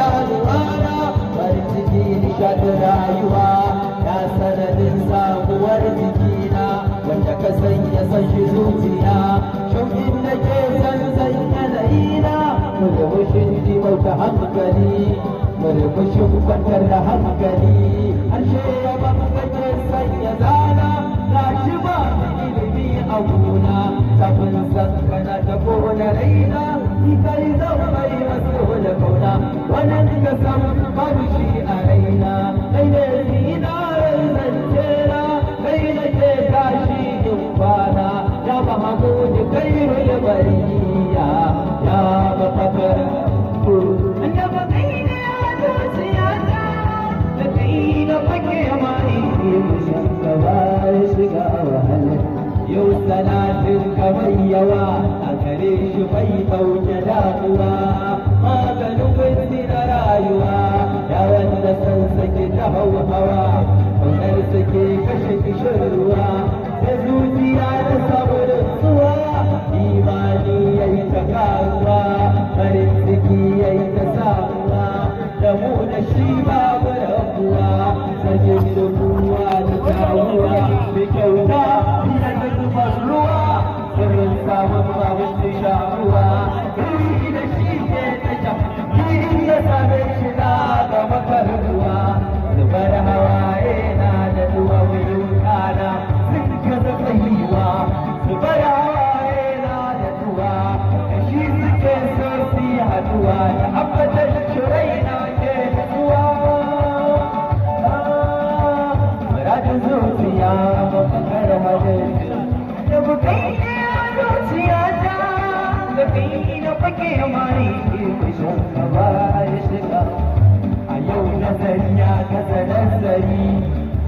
idanuwana farin ciki nishadin rayuwa ya sanadin samuwar jikina wanda ka sanya san shi zuciya shauƙin da ke zanzan yanayina murmushin dimauta hankali murmushin kwantar da hankali harshe ya baka ke sanya zana na shi ba ilimi a gona zafin sankana ta kona raina ni kai zama mai maso da kauna wannan ka san babu shi a raina kai ne zina zance na kai ne ke tashi in kwana ya mahamudu kai ne bariya ya bafakar ya ba kai ne a zuciyata da kai na fake mai musamman ba shiga wahala yau salatin kamar yawa a gare shi bai ɗauke damuwa maganin wani na rayuwa ya wanda san sake ta hawa ƙaunar sake kashe kishin ruwa sai zuciya da samu nutsuwa imani ya yi ta karuwa farin ciki ya yi ta samuwa da mu da shi babu rabuwa sakin da kuwa da tawuwa da kyauta ruwa sirrin samun babin da sha'uwa gari da shi ke ta jam ya same shi na ga makaruwa zubar hawaye na da duwa wuyin kana sun gaza tsayiwa zubar hawaye na da duwa da shi suke so su yi haduwa da abbatar shirai na ke haduwa muradin zuciya mafakar hadin da bukai ne a zuciyata da kai na fake mari mai son ka ba ya shiga a yau nazari ya kasa nazari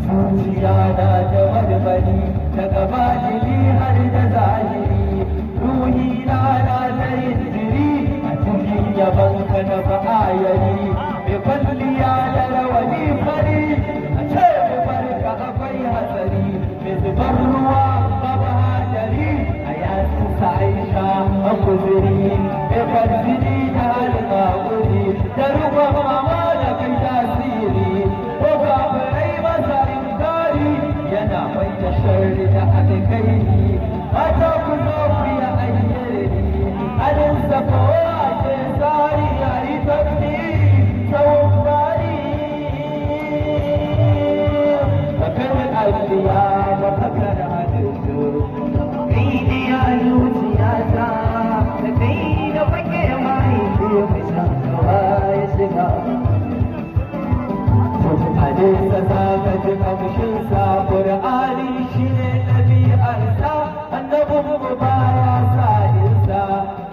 zuciya na da marmari daga batini har da zahiri ruhi na da yin jiri a cikin yaban ka na ba'ayari mai kwalliya da rawani fari a ce mu barka akwai hatsari mai zubar ruwa Aisha akuzuri efarjini da alƙawuri da ruwa mama da kai tasiri ko ba bai masa inkari yana mai da sharri da alkairi mata ku zo ku yi ayyari alin sako ake tsari a yi tafi tsawon bari bakar alfiya da bakar halittu kai ne ya zuciyata da kai da fage mai mai san kawa ya shiga a nesa za ka ji kamshin sa ƙur'ani shi ne ɗabi'arsa annabin mu baya sa'insa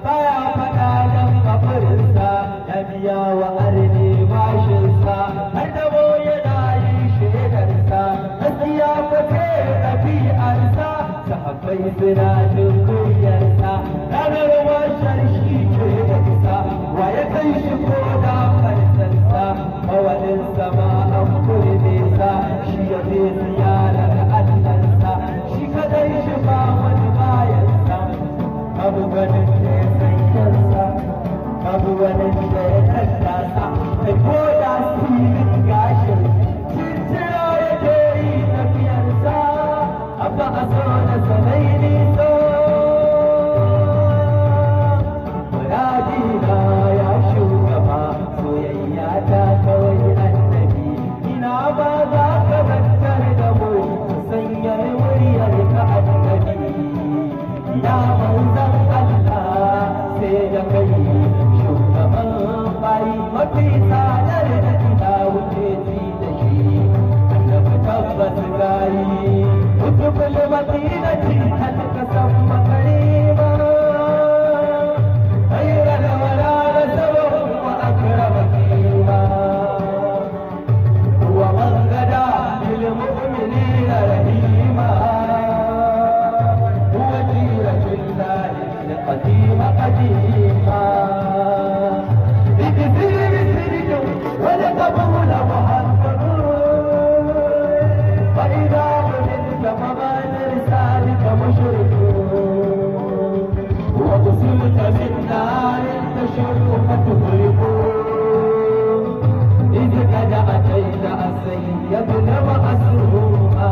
baya faɗa don kafarinsa ya biya wa arni bashinsa annabo yana yi shaidarsa gaskiya ko ce ɗabi'arsa sahabbai suna jin kunyarsa ranar washar shi ke da isa wa ya kai shi ko da